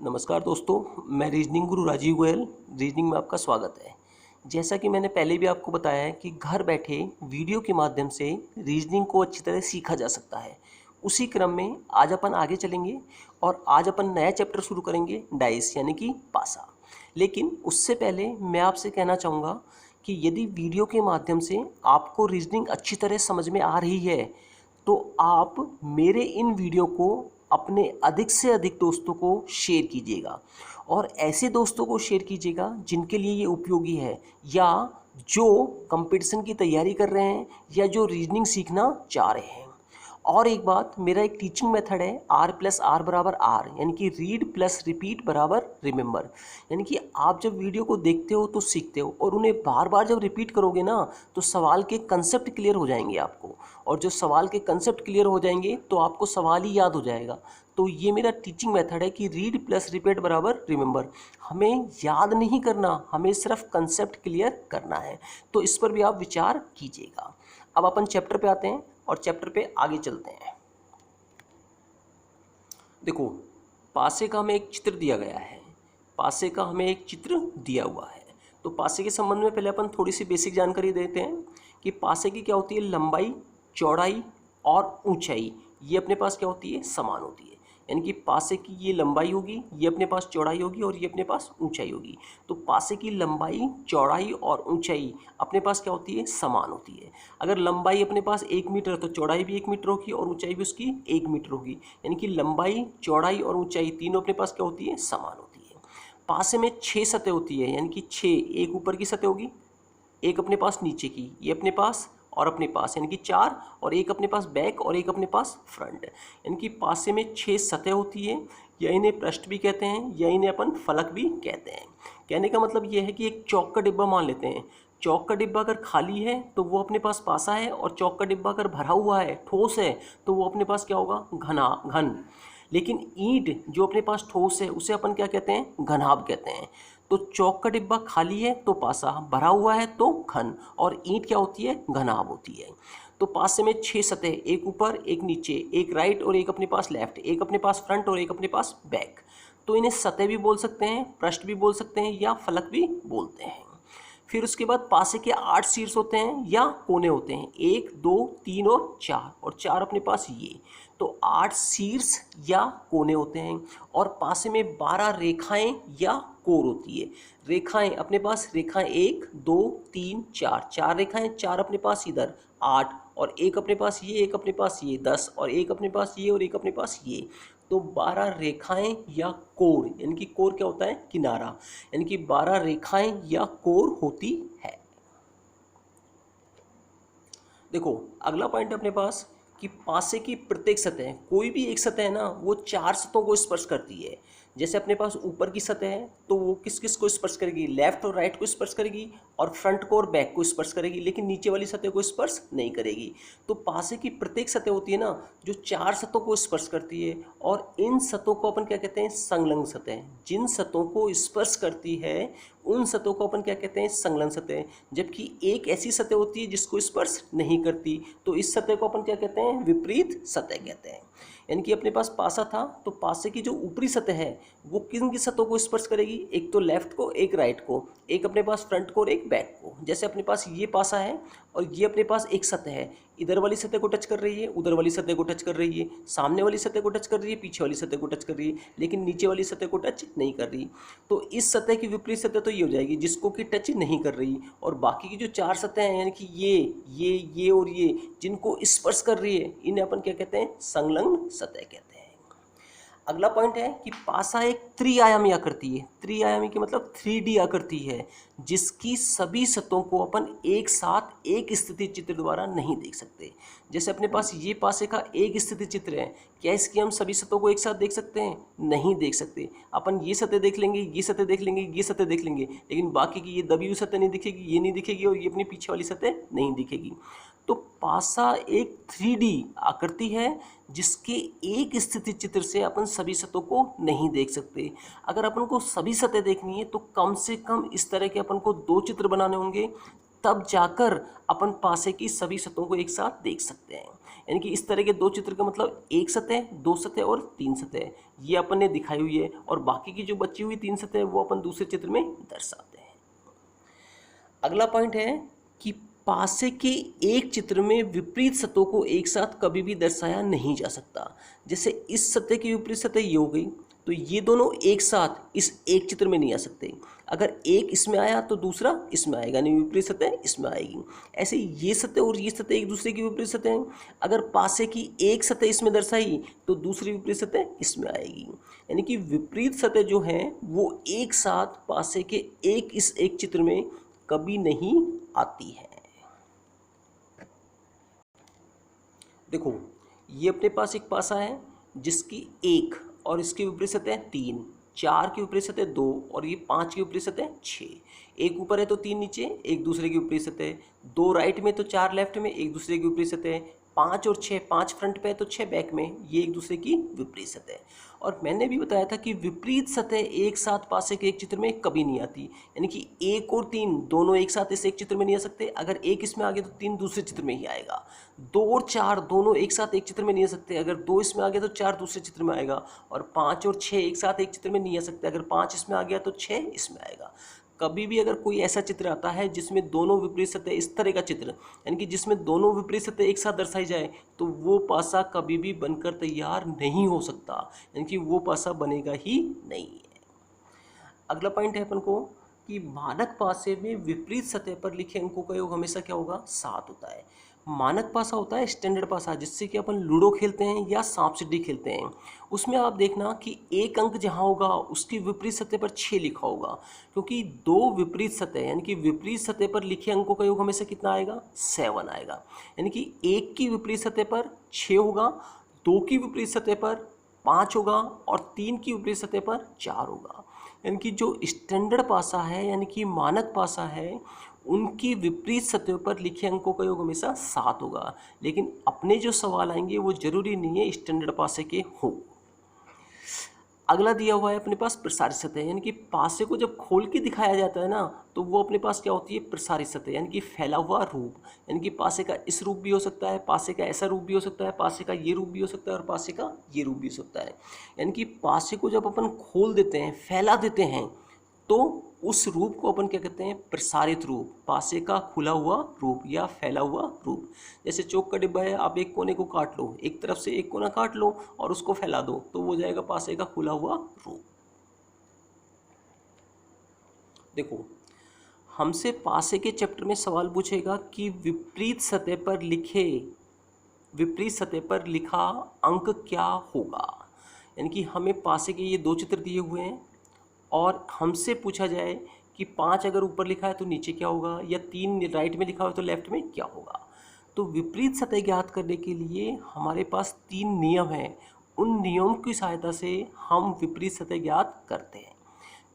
नमस्कार दोस्तों, मैं रीजनिंग गुरु राजीव गोयल। रीजनिंग में आपका स्वागत है। जैसा कि मैंने पहले भी आपको बताया है कि घर बैठे वीडियो के माध्यम से रीजनिंग को अच्छी तरह सीखा जा सकता है। उसी क्रम में आज अपन आगे चलेंगे और आज अपन नया चैप्टर शुरू करेंगे, डाइस यानी कि पासा। लेकिन उससे पहले मैं आपसे कहना चाहूँगा कि यदि वीडियो के माध्यम से आपको रीजनिंग अच्छी तरह समझ में आ रही है तो आप मेरे इन वीडियो को अपने अधिक से अधिक दोस्तों को शेयर कीजिएगा और ऐसे दोस्तों को शेयर कीजिएगा जिनके लिए ये उपयोगी है या जो कंपटीशन की तैयारी कर रहे हैं या जो रीजनिंग सीखना चाह रहे हैं। और एक बात, मेरा एक टीचिंग मेथड है R+R बराबर R, यानी कि रीड प्लस रिपीट बराबर रिमेंबर। यानी कि आप जब वीडियो को देखते हो तो सीखते हो और उन्हें बार बार जब रिपीट करोगे ना तो सवाल के कंसेप्ट क्लियर हो जाएंगे आपको, और जो सवाल के कंसेप्ट क्लियर हो जाएंगे तो आपको सवाल ही याद हो जाएगा। तो ये मेरा टीचिंग मेथड है कि रीड प्लस रिपीट बराबर रिमेंबर। हमें याद नहीं करना, हमें सिर्फ कंसेप्ट क्लियर करना है। तो इस पर भी आप विचार कीजिएगा। अब अपन चैप्टर पे आते हैं और चैप्टर पे आगे चलते हैं। देखो, पासे का हमें एक चित्र दिया गया है। पासे का हमें एक चित्र दिया हुआ है। तो पासे के संबंध में पहले अपन थोड़ी सी बेसिक जानकारी देते हैं कि पासे की क्या होती है, लंबाई, चौड़ाई और ऊंचाई ये अपने पास क्या होती है, समान होती है। यानी कि पासे की ये लंबाई होगी, ये अपने पास चौड़ाई होगी और ये अपने पास ऊंचाई होगी। तो पासे की लंबाई, चौड़ाई और ऊंचाई अपने पास क्या होती है, समान होती है। अगर लंबाई अपने पास 1 मीटर तो चौड़ाई भी 1 मीटर होगी और ऊंचाई भी उसकी 1 मीटर होगी। यानी कि लंबाई, चौड़ाई और ऊंचाई तीनों अपने पास क्या होती है, समान होती है। पासे में 6 सतह होती है, यानी कि 6, एक ऊपर की सतह होगी, एक अपने पास नीचे की, ये अपने पास और अपने पास, यानी कि 4, और एक अपने पास बैक और एक अपने पास फ्रंट। यानी कि पासे में 6 सतह होती है, या इन्हें पृष्ठ भी कहते हैं या इन्हें अपन फलक भी कहते हैं। कहने का मतलब ये है कि एक चौक का डिब्बा मान लेते हैं। चौक का डिब्बा अगर खाली है तो वो अपने पास पासा है, और चौक का डिब्बा अगर भरा हुआ है, ठोस है, तो वो अपने पास क्या होगा, घन। लेकिन ईंट जो अपने पास ठोस है उसे अपन क्या कहते हैं, घनाभ कहते हैं। तो चौक का डिब्बा खाली है तो पासा, भरा हुआ है तो घन, और ईंट क्या होती है, घनाभ होती है। तो पासे में 6 सतह, एक ऊपर एक नीचे, एक राइट और एक अपने पास लेफ्ट, एक अपने पास फ्रंट और एक अपने पास बैक। तो इन्हें सतह भी बोल सकते हैं, पृष्ठ भी बोल सकते हैं या फलक भी बोलते हैं। फिर उसके बाद पासे के 8 शीर्ष होते हैं या कोने होते हैं, 1, 2, 3 और 4 अपने पास ये। तो 8 शीर्ष या कोने होते हैं। और पासे में 12 रेखाएं या कोर होती है। रेखाएं अपने पास, रेखाएं 1, 2, 3, 4, 4 रेखाएं, 4 अपने पास इधर, 8, और एक अपने पास ये, एक अपने पास ये, 10, और एक अपने पास ये और एक अपने पास ये। तो 12 रेखाएं या कोर, यानी कि कोर क्या होता है, किनारा, यानी कि 12 रेखाएं या कोर होती है। देखो, अगला पॉइंट अपने पास कि पासे की प्रत्येक सतह, कोई भी एक सतह है ना, वो 4 सतहों को स्पर्श करती है। जैसे अपने पास ऊपर की सतह है तो वो किस किस को स्पर्श करेगी, लेफ्ट और राइट को स्पर्श करेगी, और फ्रंट को और बैक को स्पर्श करेगी, लेकिन नीचे वाली सतह को स्पर्श नहीं करेगी। तो पासे की प्रत्येक सतह होती है ना, जो 4 सतहों को स्पर्श करती है, और इन सतहों को अपन क्या कहते हैं, संलग्न सतह। जिन सतहों को स्पर्श करती है उन सतहों को अपन क्या कहते हैं, संलग्न सतह। जबकि एक ऐसी सतह होती है जिसको स्पर्श नहीं करती, तो इस सतह को अपन क्या कहते हैं, विपरीत सतह कहते हैं। यानी कि अपने पास पासा था तो पासे की जो ऊपरी सतह है वो किन की सतहों को स्पर्श करेगी, एक तो लेफ्ट को, एक राइट को, एक अपने पास फ्रंट को और एक बैक को। जैसे अपने पास ये पासा है और ये अपने पास एक सतह है, इधर वाली सतह को टच कर रही है, उधर वाली सतह को टच कर रही है, सामने वाली सतह को टच कर रही है, पीछे वाली सतह को टच कर रही है, लेकिन नीचे वाली सतह को टच नहीं कर रही। तो इस सतह की विपरीत सतह तो ये हो जाएगी जिसको कि टच नहीं कर रही, और बाकी की जो 4 सतह हैं, यानी कि ये और ये, जिनको स्पर्श कर रही है, इन्हें अपन क्या कहते हैं, संलग्न सतह कहते हैं। अगला पॉइंट है कि पासा एक त्रिआयामी आकृति है। त्रिआयामी की मतलब 3D आकृति है, जिसकी सभी सतहों को अपन एक साथ एक स्थिति चित्र द्वारा नहीं देख सकते। जैसे अपने पास ये पासे का एक स्थिति चित्र है, क्या इसकी हम सभी सतहों को एक साथ देख सकते हैं, नहीं देख सकते। अपन ये सतह देख लेंगे, ये सतह देख लेंगे, ये सतह देख लेंगे, लेकिन बाकी की ये दबी हुई सतह नहीं दिखेगी, ये नहीं दिखेगी, और ये अपनी पीछे वाली सतह नहीं दिखेगी। तो पासा एक 3D आकृति है जिसके एक स्थिति चित्र से अपन सभी सतहों को नहीं देख सकते। अगर अपन को सभी सतह देखनी है तो कम से कम इस तरह के अपन को 2 चित्र बनाने होंगे, तब जाकर अपन पासे की सभी सतहों को एक साथ देख सकते हैं। यानी कि इस तरह के दो चित्र का मतलब एक सतह, दो सतह और तीन सतह, ये अपन ने दिखाई हुई है, और बाकी की जो बची हुई तीन सतह वो अपन दूसरे चित्र में दर्शाते हैं। अगला पॉइंट है कि पासे के एक चित्र में विपरीत सतहों को एक साथ कभी भी दर्शाया नहीं जा सकता। जैसे इस सतह की विपरीत सतह ये हो गई, तो ये दोनों एक साथ इस एक चित्र में नहीं आ सकते। अगर एक इसमें आया तो दूसरा इसमें आएगा, यानी विपरीत सतह इसमें आएगी। ऐसे ये सतह और ये सतह एक दूसरे की विपरीत सतह हैं। अगर पासे की एक सतह इसमें दर्शाई तो दूसरी विपरीत सतह इसमें आएगी, यानी कि विपरीत सतह जो है वो एक साथ पासे के इस एक चित्र में कभी नहीं आती है। देखो, ये अपने पास एक पासा है जिसकी एक और इसकी विपरीत सतह तीन, चार की विपरीत सतह दो और ये पाँच की विपरीत सतह छः। एक ऊपर है तो तीन नीचे, एक दूसरे की विपरीत सतह, दो राइट में तो चार लेफ्ट में, एक दूसरे की विपरीत सतह, पाँच और छः, पाँच फ्रंट पे है तो छः बैक में, ये एक दूसरे की विपरीत सतह। और मैंने भी बताया था कि विपरीत सतह एक साथ पासे के एक चित्र में कभी नहीं आती, यानी कि एक और तीन दोनों एक साथ इस एक चित्र में नहीं आ सकते। अगर एक इसमें आ गया तो तीन दूसरे चित्र में ही आएगा। दो और चार दोनों एक साथ एक चित्र में नहीं आ सकते, अगर दो इसमें आ गया तो चार दूसरे चित्र में आएगा। और पाँच और छः एक साथ एक चित्र में नहीं आ सकते, अगर पाँच इसमें आ गया तो छः इसमें आएगा। कभी भी अगर कोई ऐसा चित्र आता है जिसमें दोनों विपरीत सतह, इस तरह का चित्र, यानी कि जिसमें दोनों विपरीत सतह एक साथ दर्शाई जाए, तो वो पासा कभी भी बनकर तैयार नहीं हो सकता, यानी कि वो पासा बनेगा ही नहीं है। अगला पॉइंट है अपन को कि मानक पासे में विपरीत सतह पर लिखे अंकों का योग हमेशा क्या होगा, 7 होता है। मानक पासा होता है स्टैंडर्ड पासा, जिससे कि अपन लूडो खेलते हैं या सांप सीढ़ी खेलते हैं। उसमें आप देखना कि एक अंक जहाँ होगा उसकी विपरीत सतह पर 6 लिखा होगा, क्योंकि दो विपरीत सतह यानी कि विपरीत सतह पर लिखे अंकों का योग हमेशा कितना आएगा, 7 आएगा। यानी कि एक की विपरीत सतह पर 6 होगा, दो की विपरीत सतह पर 5 होगा और तीन की विपरीत सतह पर 4 होगा। यानी कि जो स्टैंडर्ड पासा है यानी कि मानक पासा है, उनकी विपरीत सतह पर लिखे अंकों का योग हमेशा 7 होगा। लेकिन अपने जो सवाल आएंगे वो जरूरी नहीं है स्टैंडर्ड पासे के हो। अगला दिया हुआ है अपने पास प्रसारित सतह, यानी कि पासे को जब खोल के दिखाया जाता है ना, तो वो अपने पास क्या होती है, प्रसारित सतह, यानी कि फैला हुआ रूप। यानी कि पासे का इस रूप भी हो सकता है, पासे का ऐसा रूप भी हो सकता है, पासे का ये रूप भी हो सकता है और पासे का ये रूप भी हो सकता है। यानी कि पासे को जब अपन खोल देते हैं, फैला देते हैं, तो उस रूप को अपन क्या कहते हैं, प्रसारित रूप, पासे का खुला हुआ रूप या फैला हुआ रूप। जैसे चौक का डिब्बा है, आप एक कोने को काट लो, एक तरफ से एक कोना काट लो और उसको फैला दो, तो वो हो जाएगा पासे का खुला हुआ रूप। देखो, हमसे पासे के चैप्टर में सवाल पूछेगा कि विपरीत सतह पर लिखा अंक क्या होगा। यानी कि हमें पासे के ये दो चित्र दिए हुए हैं और हमसे पूछा जाए कि 5 अगर ऊपर लिखा है तो नीचे क्या होगा, या 3 राइट में लिखा हो तो लेफ्ट में क्या होगा। तो विपरीत सतह ज्ञात करने के लिए हमारे पास 3 नियम हैं। उन नियम की सहायता से हम विपरीत सतह ज्ञात करते हैं।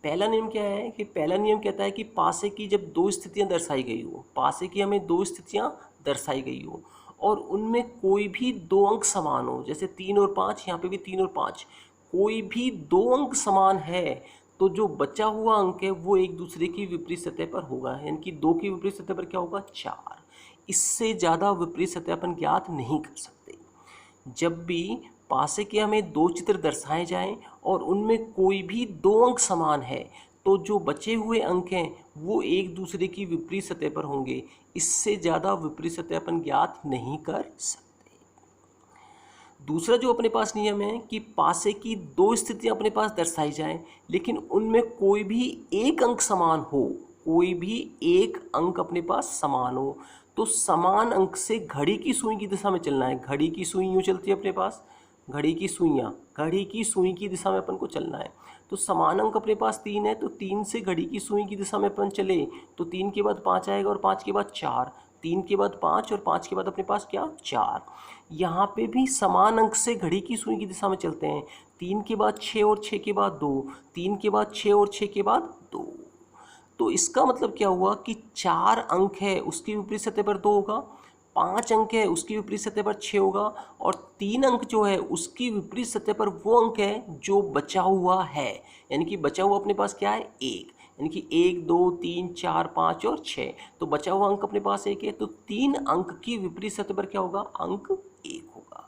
पहला नियम क्या है कि पहला नियम कहता है कि पासे की जब दो स्थितियां दर्शाई गई हो, पासे की हमें दो स्थितियां दर्शाई गई हो और उनमें कोई भी दो अंक समान हो, जैसे 3 और 5, यहाँ पे भी 3 और 5, कोई भी दो अंक समान है, तो जो बचा हुआ अंक है वो एक दूसरे की विपरीत सतह पर होगा। यानी कि 2 की विपरीत सतह पर क्या होगा, 4। इससे ज़्यादा विपरीत सतह अपन ज्ञात नहीं कर सकते। जब भी पासे के हमें दो चित्र दर्शाए जाएं और उनमें कोई भी दो अंक समान है, तो जो बचे हुए अंक हैं वो एक दूसरे की विपरीत सतह पर होंगे। इससे ज़्यादा विपरीत सतह अपन ज्ञात नहीं कर सकते। दूसरा जो अपने पास नियम है कि पासे की दो स्थितियां अपने पास दर्शाई जाएं, लेकिन उनमें कोई भी एक अंक समान हो, कोई भी एक अंक अपने पास समान हो, तो समान अंक से घड़ी की सुई की दिशा में चलना है। घड़ी की सुई यूँ चलती है अपने पास, घड़ी की सुई की दिशा में अपन को चलना है। तो समान अंक अपने पास 3 है, तो 3 से घड़ी की सुई की दिशा में अपन चले तो 3 के बाद 5 आएगा और 5 के बाद 4, 3 के बाद 5 और 5 के बाद अपने पास क्या, 4। यहाँ पे भी समान अंक से घड़ी की सुई की दिशा में चलते हैं। 3 के बाद 6 और 6 के बाद 2, 3 के बाद 6 और 6 के बाद 2। तो इसका मतलब क्या हुआ कि 4 अंक है उसकी विपरीत सतह पर 2 होगा, 5 अंक है उसकी विपरीत सतह पर 6 होगा और 3 अंक जो है उसकी विपरीत सतह पर वो अंक है जो बचा हुआ है। यानी कि बचा हुआ अपने पास क्या है, 1। यानी कि 1 2 3 4 5 और 6, तो बचा हुआ अंक अपने पास 1 है। तो 3 अंक की विपरीत सतह पर क्या होगा, अंक 1 होगा।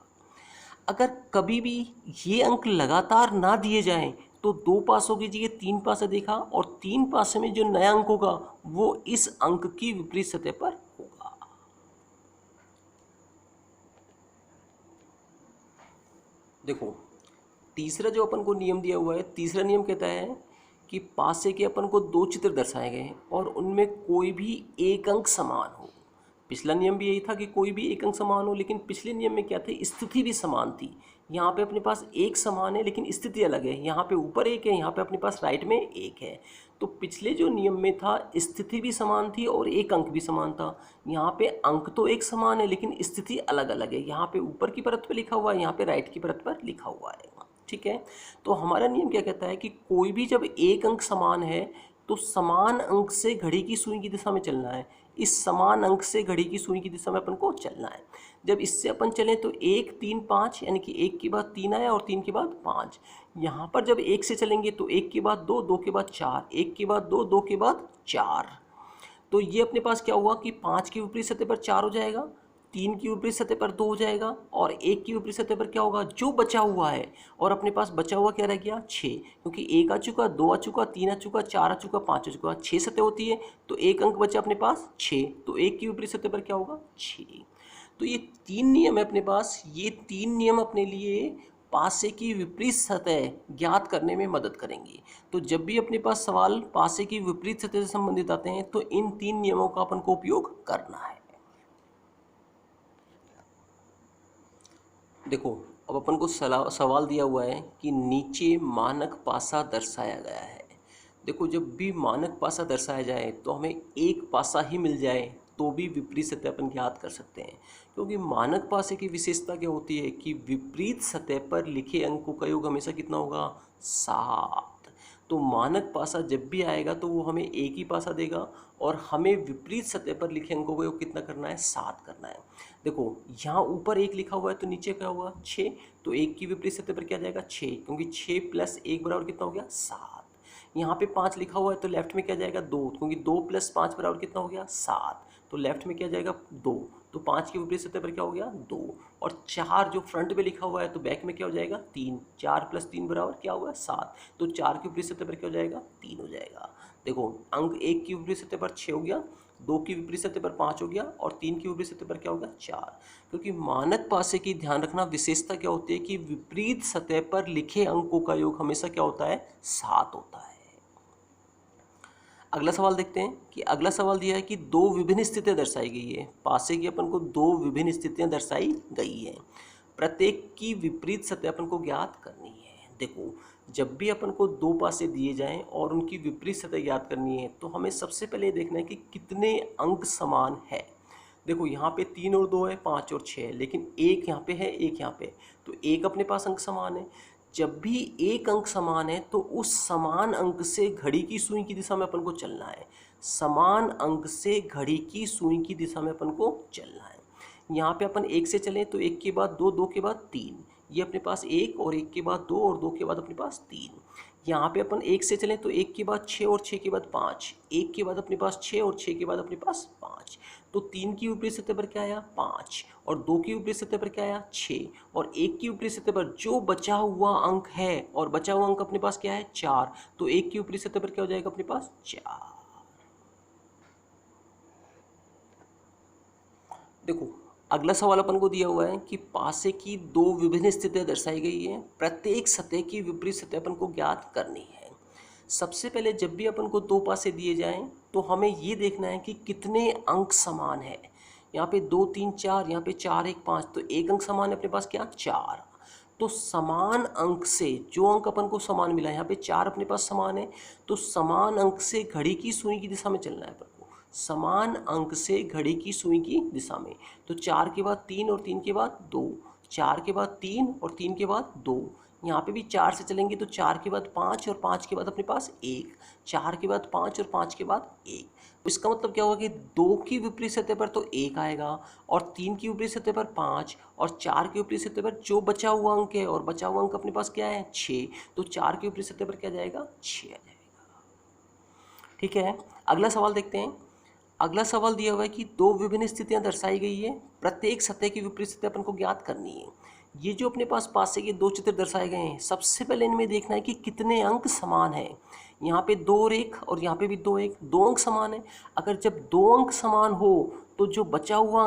अगर कभी भी ये अंक लगातार ना दिए जाएं तो 2 पासों की जगह 3 पासे देखा और 3 पासे में जो नया अंक होगा वो इस अंक की विपरीत सतह पर होगा। देखो तीसरा जो अपन को नियम दिया हुआ है, तीसरा नियम कहता है कि पासे के अपन को 2 चित्र दर्शाए गए हैं और उनमें कोई भी एक अंक समान हो। पिछला नियम भी यही था कि कोई भी एक अंक समान हो, लेकिन पिछले नियम में क्या थे, स्थिति भी समान थी। यहाँ पे अपने पास एक समान है लेकिन स्थिति अलग है, यहाँ पे ऊपर एक है, यहाँ पे अपने पास राइट में एक है। तो पिछले जो नियम में था स्थिति भी समान थी और एक अंक भी समान था। यहाँ पे अंक तो एक समान है लेकिन स्थिति अलग अलग है, यहाँ पे ऊपर की परत पर लिखा हुआ है, यहाँ पे राइट की परत पर लिखा हुआ है। ठीक है, तो हमारा नियम क्या कहता है कि कोई भी जब एक अंक समान है तो समान अंक से घड़ी की सुई की दिशा में चलना है। इस समान अंक से घड़ी की सुई की दिशा में अपन को चलना है। जब इससे अपन चलें तो 1 3 5 यानी कि 1 के बाद 3 आया और 3 के बाद 5। यहाँ पर जब 1 से चलेंगे तो 1 के बाद 2, 2 के बाद 4, 1 के बाद 2, 2 के बाद 4। तो ये अपने पास क्या हुआ कि 5 की विपरीत सतह पर 4 हो जाएगा, 3 की विपरीत सतह पर 2 हो जाएगा और 1 की विपरीत सतह पर क्या होगा, जो बचा हुआ है। और अपने पास बचा हुआ क्या रह गया, 6, क्योंकि 1 आ चुका, 2 आ चुका, 3 आ चुका, 4 आ चुका, 5 आ चुका, 6 सतह होती है तो एक अंक बचा अपने पास 6, तो 1 की विपरीत सतह पर क्या होगा, 6। तो ये 3 नियम है अपने पास। ये 3 नियम अपने लिए पासे की विपरीत सतह ज्ञात करने में मदद करेंगी। तो जब भी अपने पास सवाल पासे की विपरीत सतह से संबंधित आते हैं तो इन 3 नियमों का अपन को उपयोग करना है। देखो अब अपन को सवाल दिया हुआ है कि नीचे मानक पासा दर्शाया गया है। देखो जब भी मानक पासा दर्शाया जाए तो हमें एक पासा ही मिल जाए तो भी विपरीत सतह अपन ज्ञात कर सकते हैं, क्योंकि मानक पासे की विशेषता क्या होती है कि विपरीत सतह पर लिखे अंकों का योग हमेशा कितना होगा, 7। तो मानक पासा जब भी आएगा तो वो हमें एक ही पासा देगा और हमें विपरीत सतह पर लिखे अंकों का योग कितना करना है, 7 करना है। देखो यहाँ ऊपर 1 लिखा हुआ है तो नीचे क्या हुआ, 6। तो 1 की विपरीत सतह पर क्या जाएगा, 6, क्योंकि 6 + 1 बराबर कितना हो गया, 7। यहाँ पे 5 लिखा हुआ है तो लेफ्ट में क्या जाएगा, 2, क्योंकि 2 + 5 बराबर कितना हो गया, 7। तो लेफ्ट में क्या जाएगा, 2। तो 5 की विपरीत सतह पर क्या हो गया, 2। और 4 जो फ्रंट में लिखा हुआ है तो बैक में क्या हो जाएगा, 3। 4 + 3 बराबर क्या हुआ, 7। तो 4 की विपरीत सतह पर क्या हो जाएगा, 3 हो जाएगा। देखो अंक 1 की विपरीत सतह पर 6 हो गया, 2 की विपरीत सतह पर 5 हो गया और 3 की विपरीत सतह पर क्या होगा, 4। क्योंकि मानक पासे की ध्यान रखना विशेषता क्या होती है कि विपरीत सतह पर लिखे अंकों का योग हमेशा क्या होता है, 7 होता है। अगला सवाल देखते हैं कि अगला सवाल दिया है कि 2 विभिन्न स्थितियां दर्शाई गई है। पासे की अपन को 2 विभिन्न स्थितियां दर्शाई गई हैं, प्रत्येक की विपरीत सतह अपन को ज्ञात करनी है। देखो जब भी अपन को 2 पासे दिए जाएं और उनकी विपरीत सतह ज्ञात करनी है तो हमें सबसे पहले ये देखना है कि कितने अंक समान है। देखो यहाँ पे 3 और 2 है, 5 और 6 है, लेकिन एक यहाँ पे है, एक यहाँ पे, तो एक अपने पास अंक समान है। जब भी एक अंक समान है तो उस समान अंक से घड़ी की सुई की दिशा में अपन को चलना है। समान अंक से घड़ी की सुई की दिशा में अपन को चलना है। यहाँ पे अपन 1 से चलें तो 1 के बाद 2, 2 के बाद 3, ये अपने पास 1 और 1 के बाद 2 और 2 के बाद अपने पास 3। यहाँ पे अपन 1 से चलें तो 1 के बाद 6 और 6 के बाद 5, 1 के बाद अपने पास 6 और 6 के बाद अपने पास 5। तो 3 की विपरीत सतह पर क्या आया, 5, और 2 की विपरीत सतह पर क्या आया, 6, और 1 की विपरीत सतह पर जो बचा हुआ अंक है, और बचा हुआ अंक अपने पास क्या है, 4। तो 1 की विपरीत सतह पर क्या हो जाएगा अपने पास, 4। देखो अगला सवाल अपन को दिया हुआ है कि पासे की 2 विभिन्न स्थितियां दर्शाई गई है, प्रत्येक सतह की विपरीत सतह अपन को ज्ञात करनी है। सबसे पहले जब भी अपन को 2 पासे दिए जाएं तो हमें ये देखना है कि कितने अंक समान है। यहाँ पे 2 3 4, यहाँ पे 4 1 5, तो एक अंक समान है अपने पास क्या, 4। तो समान अंक से जो अंक अपन को समान मिला है, यहाँ पे 4 अपने पास समान है, तो समान अंक से घड़ी की सुई की दिशा में चलना है अपन को। समान अंक से घड़ी की सुई की दिशा में, तो 4 के बाद 3 और 3 के बाद 2, 4 के बाद 3 और 3 के बाद 2। यहाँ पे भी 4 से चलेंगे तो 4 के बाद 5 और 5 के बाद अपने पास 1, 4 के बाद 5 और 5 के बाद 1। इसका मतलब क्या होगा कि 2 की विपरीत सतह पर तो 1 आएगा, और 3 की विपरीत सतह पर 5, और 4 की विपरीत सतह पर जो बचा हुआ अंक है, और बचा हुआ अंक अपने पास क्या है, 6। तो 4 की विपरीत सतह पर क्या जाएगा, 6 आ जाएगा। ठीक है, अगला सवाल देखते हैं। अगला सवाल दिया हुआ है कि 2 विभिन्न स्थितियां दर्शाई गई है, प्रत्येक सतह की विपरीत सतह अपन को ज्ञात करनी है। ये जो अपने पास पासे के दो चित्र दर्शाए गए हैं, सबसे पहले इनमें देखना है कि कितने अंक समान हैं। यहाँ पे 2 और 1 और यहाँ पे भी 2 1, 2 अंक समान है। अगर जब 2 अंक समान हो तो जो बचा हुआ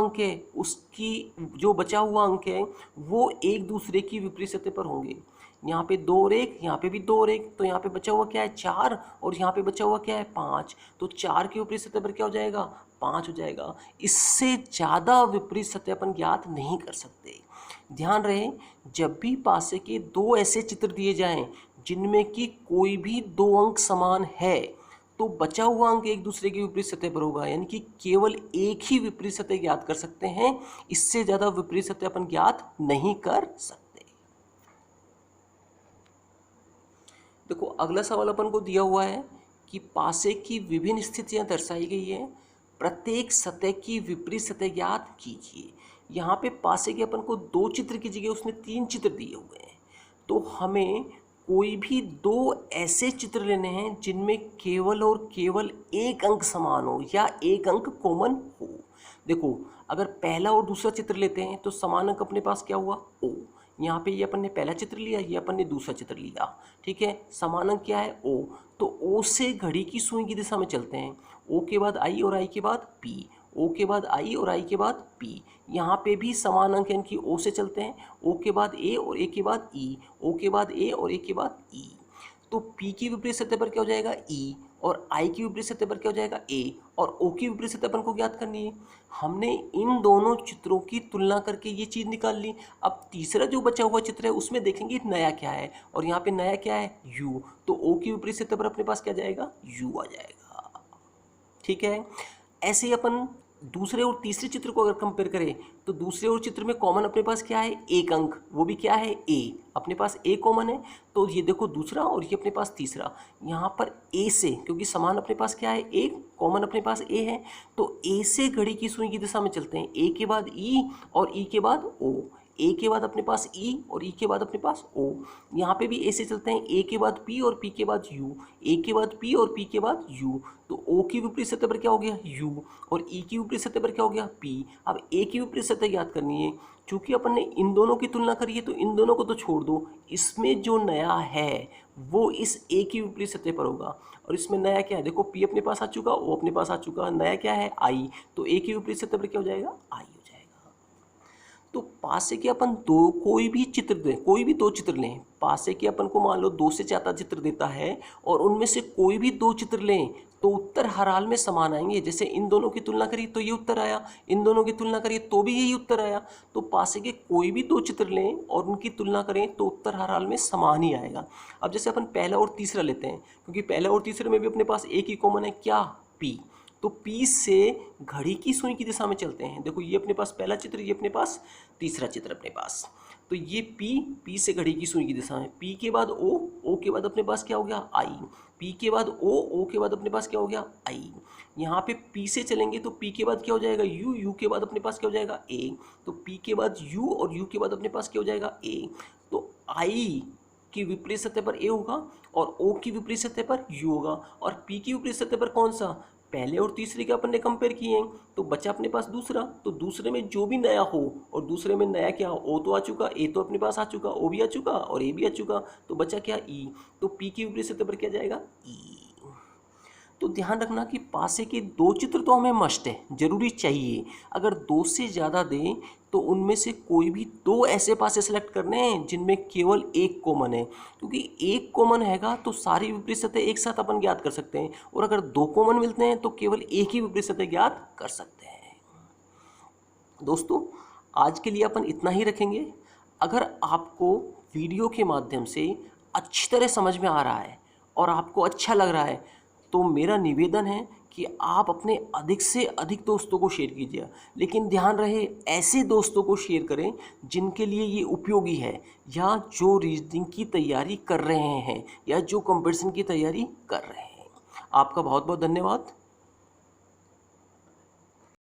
अंक है वो एक दूसरे की विपरीत सतह पर होंगे। यहाँ पे 2 और 1, यहाँ पे भी 2 और 1, तो यहाँ पे बचा हुआ क्या है 4 और यहाँ पे बचा हुआ क्या है 5। तो 4 की विपरीत सतह पर क्या हो जाएगा 5 हो जाएगा। इससे ज़्यादा विपरीत सतह अपन ज्ञात नहीं कर सकते। ध्यान रहे, जब भी पासे के 2 ऐसे चित्र दिए जाएं जिनमें कि कोई भी 2 अंक समान है तो बचा हुआ अंक एक दूसरे की विपरीत सतह पर होगा, यानी कि केवल एक ही विपरीत सतह ज्ञात कर सकते हैं। इससे ज़्यादा विपरीत सतह अपन ज्ञात नहीं कर सकते। देखो अगला सवाल अपन को दिया हुआ है कि पासे की विभिन्न स्थितियां दर्शाई गई है, प्रत्येक सतह की विपरीत सतह ज्ञात कीजिए। यहाँ पे पासे के अपन को 2 चित्र की जगह उसने 3 चित्र दिए हुए हैं, तो हमें कोई भी 2 ऐसे चित्र लेने हैं जिनमें केवल और केवल एक अंक समान हो या एक अंक कॉमन हो। देखो अगर पहला और दूसरा चित्र लेते हैं तो समान अंक अपने पास क्या हुआ O। यहाँ पे ये अपन ने पहला चित्र लिया, ये अपन ने दूसरा चित्र लिया, ठीक है। समान अंक क्या है O, तो O से घड़ी की सुई की दिशा में चलते हैं। O के बाद I और I के बाद P, O के बाद I और I के बाद P। यहाँ पे भी समान अंक यानी कि O से चलते हैं, O के बाद A और A के बाद E, O के बाद A और A के बाद E। तो P की विपरीत सतह पर क्या हो जाएगा E और I की विपरीत सतह पर क्या हो जाएगा A और O की विपरीत सतह अपन को ज्ञात करनी है। हमने इन दोनों चित्रों की तुलना करके ये चीज़ निकाल ली। अब तीसरा जो बचा हुआ चित्र है उसमें देखेंगे नया क्या है, और यहाँ पे नया क्या है U, तो O की विपरीत सतह पर अपने पास क्या जाएगा U आ जाएगा, ठीक है। ऐसे ही अपन दूसरे और तीसरे चित्र को अगर कंपेयर करें तो दूसरे और चित्र में कॉमन अपने पास क्या है एक अंक, वो भी क्या है A, अपने पास A कॉमन है। तो ये देखो दूसरा और ये अपने पास तीसरा, यहाँ पर A से, क्योंकि समान अपने पास क्या है एक कॉमन अपने पास A है, तो A से घड़ी की सुई की दिशा में चलते हैं। A के बाद E और E के बाद O, A के बाद अपने पास E और E के बाद अपने पास O। यहाँ पे भी A से चलते हैं, A के बाद P और P के बाद U, A के बाद P और P के बाद U। तो O की विपरीत सतह पर क्या हो गया U और E की विपरीत सतह पर क्या हो गया P। अब A की विपरीत सतह ज्ञात करनी है। चूँकि अपन ने इन दोनों की तुलना करी है तो इन दोनों को तो छोड़ दो, इसमें जो नया है वो इस A की विपरीत सतह पर होगा। और इसमें नया क्या है, देखो P अपने पास आ चुका, O अपने पास आ चुका, नया क्या है I, तो A की विपरीत सतह पर क्या हो जाएगा I हो जाएगा। तो पासे के अपन कोई भी दो चित्र लें, पासे के अपन को मान लो 2 से ज़्यादा चित्र देता है और उनमें से कोई भी 2 चित्र लें तो उत्तर हर हाल में समान आएंगे। जैसे इन दोनों की तुलना करी तो ये उत्तर आया, इन दोनों की तुलना करिए तो भी यही उत्तर आया। तो पासे के कोई भी 2 चित्र लें और उनकी तुलना करें तो उत्तर हर हाल में समान ही आएगा। अब जैसे अपन पहला और तीसरा लेते हैं, क्योंकि पहला और तीसरे में भी अपने पास एक ही कॉमन है, क्या P। तो P से घड़ी की सुई की दिशा में चलते हैं। देखो ये अपने पास पहला चित्र, ये अपने पास तीसरा चित्र अपने पास, तो ये P से घड़ी की सुई की दिशा में, P के बाद O के बाद अपने पास क्या हो गया I, P के बाद O के बाद अपने पास क्या हो गया I। यहाँ पे P से चलेंगे तो P के बाद क्या हो जाएगा U के बाद अपने पास क्या हो जाएगा A, तो P के बाद U और U के बाद अपने पास क्या हो जाएगा A। तो I की विपरीत सतह पर A होगा और O की विपरीत सतह पर U होगा, और P की विपरीत सतह पर कौन सा, पहले और तीसरे के अपन ने कंपेयर किए हैं, तो बचा अपने पास दूसरा। तो दूसरे में जो भी नया हो, और दूसरे में नया क्या हो, O तो आ चुका, A तो अपने पास आ चुका, O भी आ चुका और A भी आ चुका, तो बचा क्या E। तो P की विपरीत सतह पर क्या जाएगा E। तो ध्यान रखना कि पासे के 2 चित्र तो हमें मस्ट है, जरूरी चाहिए। अगर 2 से ज़्यादा दें तो उनमें से कोई भी 2 ऐसे पासे सेलेक्ट करने हैं जिनमें केवल एक कॉमन है, क्योंकि एक कॉमन हैगा तो सारी विपरीत सतह एक साथ अपन ज्ञात कर सकते हैं, और अगर 2 कॉमन मिलते हैं तो केवल एक ही विपरीत सतह ज्ञात कर सकते हैं। दोस्तों आज के लिए अपन इतना ही रखेंगे। अगर आपको वीडियो के माध्यम से अच्छी तरह समझ में आ रहा है और आपको अच्छा लग रहा है तो मेरा निवेदन है कि आप अपने अधिक से अधिक दोस्तों को शेयर कीजिए, लेकिन ध्यान रहे ऐसे दोस्तों को शेयर करें जिनके लिए ये उपयोगी है, या जो रीजनिंग की तैयारी कर रहे हैं या जो कंपटीशन की तैयारी कर रहे हैं। आपका बहुत बहुत धन्यवाद।